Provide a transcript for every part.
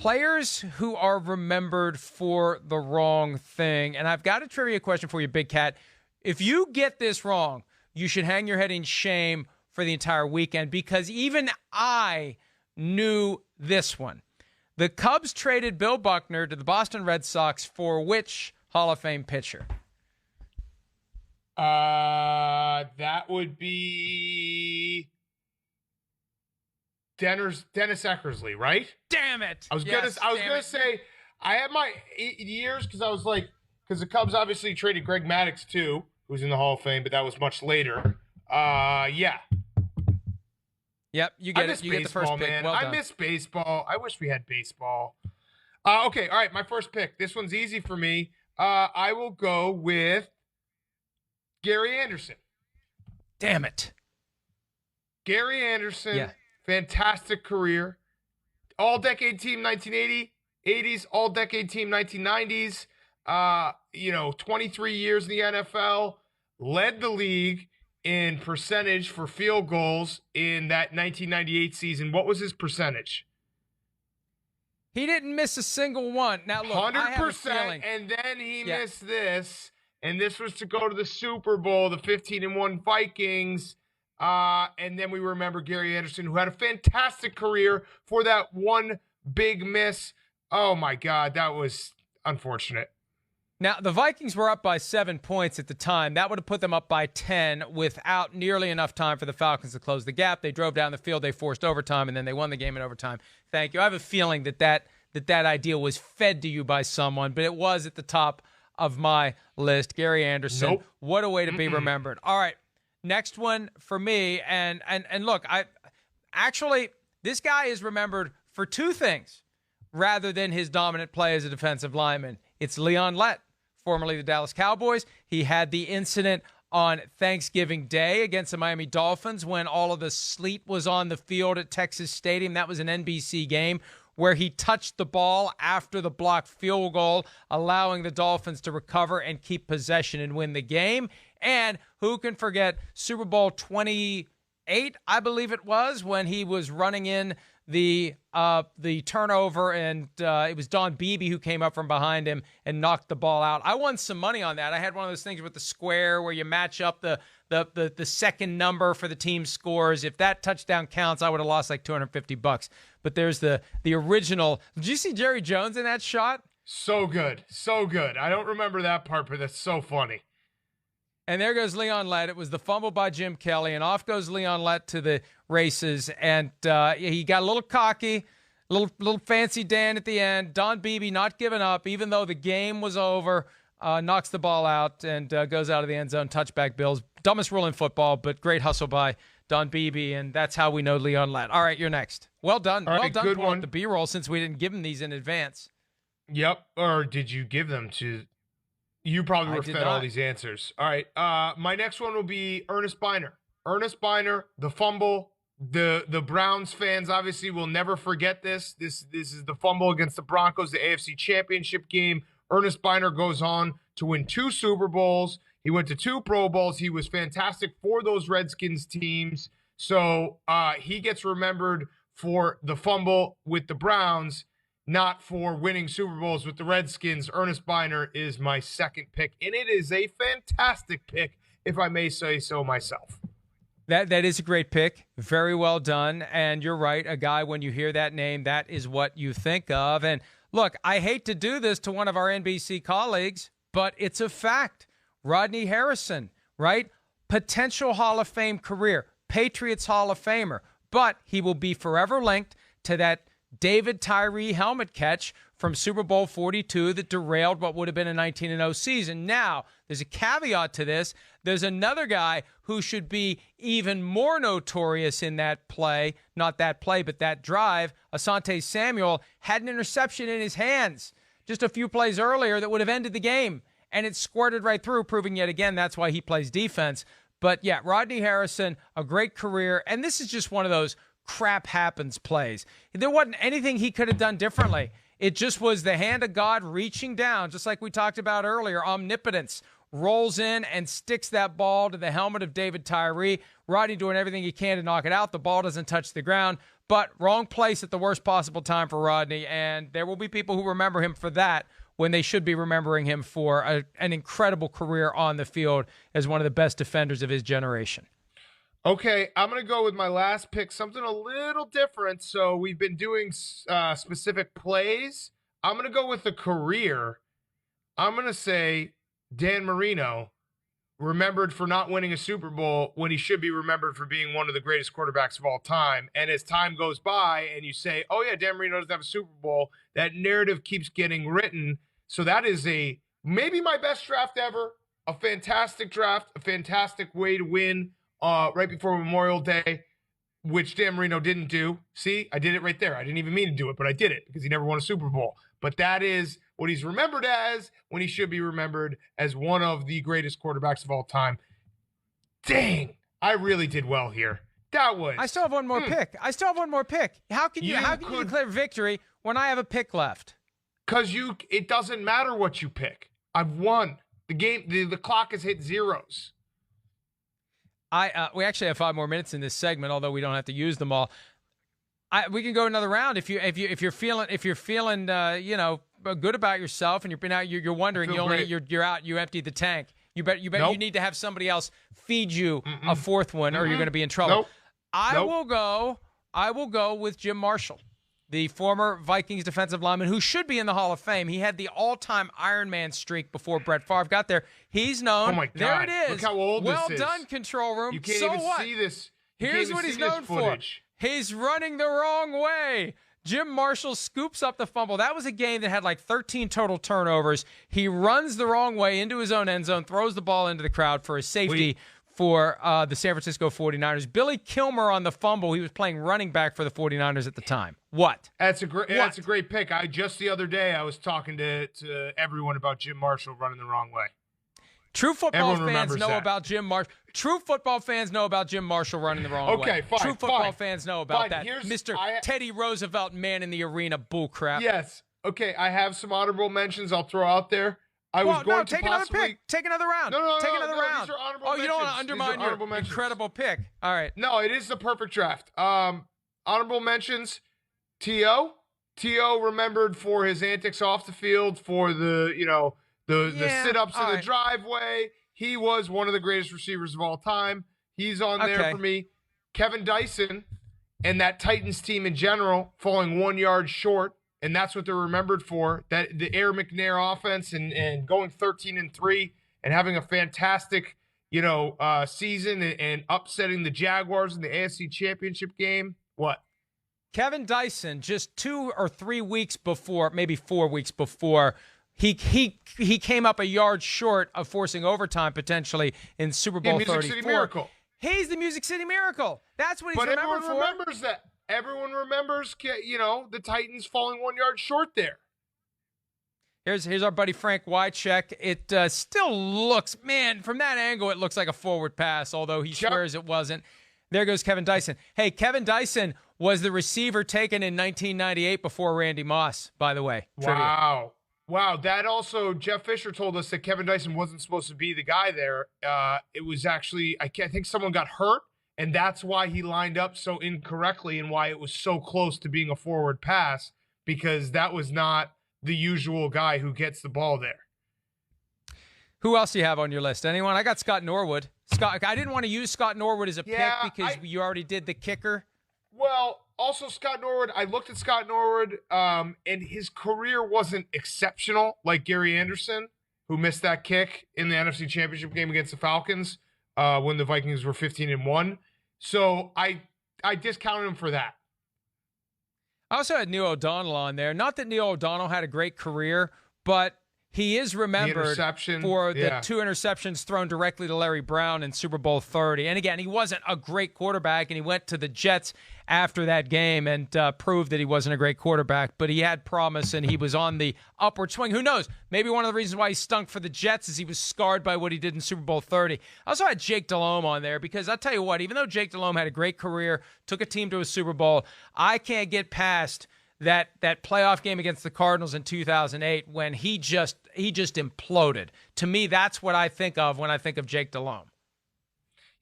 Players who are remembered for the wrong thing. And I've got a trivia question for you, Big Cat. If you get this wrong, you should hang your head in shame for the entire weekend, because even I knew this one. The Cubs traded Bill Buckner to the Boston Red Sox for which Hall of Fame pitcher? That would be Dennis Eckersley, right? Damn it! I was gonna say I had my years because I was like, because the Cubs obviously traded Greg Maddux too, who's in the Hall of Fame, but that was much later. Yeah. Yep, you get it. You get the first pick. Man. Well done. I miss baseball. I wish we had baseball. Okay, all right, my first pick. This one's easy for me. I will go with Gary Anderson. Damn it. Gary Anderson, Yeah. Fantastic career. All-decade team 1980, 80s, all-decade team 1990s. 23 years in the NFL, led the league in percentage for field goals in that 1998 season. What was his percentage? He didn't miss a single one. Now, look, 100%, and then he missed this, and this was to go to the Super Bowl, the 15-1 Vikings, and then we remember Gary Anderson, who had a fantastic career for that one big miss. Oh, my God, that was unfortunate. Now, the Vikings were up by 7 points at the time. That would have put them up by 10 without nearly enough time for the Falcons to close the gap. They drove down the field, they forced overtime, and then they won the game in overtime. Thank you. I have a feeling that idea was fed to you by someone, but it was at the top of my list. Gary Anderson, Nope. What a way to be remembered. All right, next one for me, and look, this guy is remembered for two things rather than his dominant play as a defensive lineman. It's Leon Lett, formerly the Dallas Cowboys. He had the incident on Thanksgiving Day against the Miami Dolphins when all of the sleet was on the field at Texas Stadium. That was an NBC game where he touched the ball after the blocked field goal, allowing the Dolphins to recover and keep possession and win the game. And who can forget Super Bowl 28, I believe it was, when he was running in the turnover, and it was Don Beebe who came up from behind him and knocked the ball out. I won some money on that. I had one of those things with the square where you match up the second number for the team scores. If that touchdown counts, I would have lost like $250. But there's the original. Did you see Jerry Jones in that shot? So good. So good. I don't remember that part, but that's so funny. And there goes Leon Lett. It was the fumble by Jim Kelly, and off goes Leon Lett to the races. And he got a little cocky, little fancy Dan at the end. Don Beebe not giving up, even though the game was over, knocks the ball out and goes out of the end zone. Touchback Bills. Dumbest rule in football, but great hustle by Don Beebe, and that's how we know Leon Lett. All right, you're next. Well done. All right, well done good pulling one. up the B-roll since we didn't give him these in advance. Yep. Or did you give them to... You probably were did fed all not. these answers. All right. My next one will be Ernest Byner. Ernest Byner, the fumble. The Browns fans obviously will never forget this. This is the fumble against the Broncos, the AFC Championship game. Ernest Byner goes on to win 2 Super Bowls. He went to 2 Pro Bowls. He was fantastic for those Redskins teams. So he gets remembered for the fumble with the Browns, not for winning Super Bowls with the Redskins. Ernest Byner is my second pick, and it is a fantastic pick, if I may say so myself. That is a great pick. Very well done. And you're right. A guy, when you hear that name, that is what you think of. And look, I hate to do this to one of our NBC colleagues, but it's a fact. Rodney Harrison, right? Potential Hall of Fame career, Patriots Hall of Famer, but he will be forever linked to that David Tyree helmet catch from Super Bowl 42 that derailed what would have been a 19-0 season. Now, there's a caveat to this. There's another guy who should be even more notorious in that play, not that play, but that drive. Asante Samuel had an interception in his hands just a few plays earlier that would have ended the game, and it squirted right through, proving yet again that's why he plays defense. But yeah, Rodney Harrison, a great career, and this is just one of those crap happens plays. There wasn't anything he could have done differently. It just was the hand of God reaching down, just like we talked about earlier, omnipotence rolls in and sticks that ball to the helmet of David Tyree. Rodney doing everything he can to knock it out. The ball doesn't touch the ground, but wrong place at the worst possible time for Rodney, and there will be people who remember him for that when they should be remembering him for an incredible career on the field as one of the best defenders of his generation. Okay, I'm going to go with my last pick, something a little different. So we've been doing specific plays. I'm going to go with the career. I'm going to say Dan Marino, remembered for not winning a Super Bowl when he should be remembered for being one of the greatest quarterbacks of all time. And as time goes by and you say, oh yeah, Dan Marino doesn't have a Super Bowl, that narrative keeps getting written. So that is maybe my best draft ever, a fantastic draft, a fantastic way to win right before Memorial Day, which Dan Marino didn't do. See, I did it right there. I didn't even mean to do it, but I did it because he never won a Super Bowl. But that is what he's remembered as when he should be remembered as one of the greatest quarterbacks of all time. Dang, I really did well here. That was. I still have one more pick. How can you declare victory when I have a pick left? Because it doesn't matter what you pick. I've won. The game, the clock has hit zeros. We actually have 5 more minutes in this segment, although we don't have to use them all. We can go another round if you're feeling good about yourself and you're wondering you're out, you emptied the tank. You need to have somebody else feed you a fourth one or you're going to be in trouble. Nope. I will go with Jim Marshall, the former Vikings defensive lineman who should be in the Hall of Fame. He had the all-time Ironman streak before Brett Favre got there. He's known. Oh my God. There it is. Look how old this is. Well done, control room. You can't so even what? see this. Here's what he's known for. He's running the wrong way. Jim Marshall scoops up the fumble. That was a game that had like 13 total turnovers. He runs the wrong way into his own end zone, throws the ball into the crowd for a safety for the San Francisco 49ers. Billy Kilmer on the fumble. He was playing running back for the 49ers at the time. What? That's a great pick. Just the other day I was talking to everyone about Jim Marshall running the wrong way. True football fans know about Jim Marshall. True football fans know about Jim Marshall running the wrong way. Okay, fine. True football fans know about that. Mr. Teddy Roosevelt, man in the arena, bullcrap. Yes. Okay, I have some honorable mentions I'll throw out there. Take another pick. Take another round. Take another round. These are honorable mentions. You don't want to undermine your incredible pick. All right. No, it is the perfect draft. Honorable mentions, T.O. T.O. remembered for his antics off the field, for the sit-ups in the driveway. He was one of the greatest receivers of all time. He's on there for me. Kevin Dyson and that Titans team in general falling 1 yard short, and that's what they're remembered for. That the Air McNair offense and going 13-3 and having a fantastic season and upsetting the Jaguars in the AFC Championship game. What? Kevin Dyson, just 2 or 3 weeks before, maybe 4 weeks before, he came up a yard short of forcing overtime potentially in Super Bowl 34. Music City Miracle. He's the Music City Miracle. That's what he's remembered for. But everyone remembers that. Everyone remembers, the Titans falling 1 yard short there. Here's our buddy Frank Wycheck. It still looks, man, from that angle, it looks like a forward pass, although he swears it wasn't. There goes Kevin Dyson. Hey, Kevin Dyson was the receiver taken in 1998 before Randy Moss, by the way. Wow. Wow, that also, Jeff Fisher told us that Kevin Dyson wasn't supposed to be the guy there. It was actually, I think someone got hurt, and that's why he lined up so incorrectly and why it was so close to being a forward pass, because that was not the usual guy who gets the ball there. Who else do you have on your list? Anyone? I got Scott Norwood. I didn't want to use Scott Norwood as a pick because you already did the kicker. Well, also Scott Norwood, I looked at Scott Norwood, and his career wasn't exceptional like Gary Anderson, who missed that kick in the NFC Championship game against the Falcons when the Vikings were 15-1. So I discounted him for that. I also had Neil O'Donnell on there. Not that Neil O'Donnell had a great career, but he is remembered for the 2 interceptions thrown directly to Larry Brown in Super Bowl 30. And again, he wasn't a great quarterback, and he went to the Jets after that game and proved that he wasn't a great quarterback, but he had promise and he was on the upward swing. Who knows? Maybe one of the reasons why he stunk for the Jets is he was scarred by what he did in Super Bowl 30. I also had Jake Delhomme on there because I'll tell you what, even though Jake Delhomme had a great career, took a team to a Super Bowl, I can't get past that playoff game against the Cardinals in 2008 when he just imploded. To me, that's what I think of when I think of Jake Delhomme.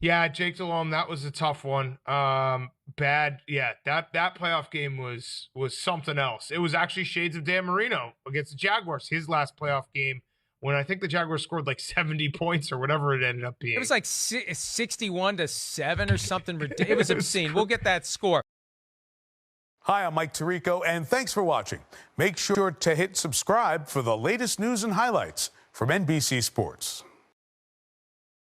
Yeah, Jake Delhomme, that was a tough one. Bad. Yeah, that playoff game was something else. It was actually shades of Dan Marino against the Jaguars, his last playoff game, when I think the Jaguars scored like 70 points or whatever it ended up being. It was like 61-7 or something ridiculous. It was obscene. We'll get that score. Hi, I'm Mike Tirico, and thanks for watching. Make sure to hit subscribe for the latest news and highlights from NBC Sports.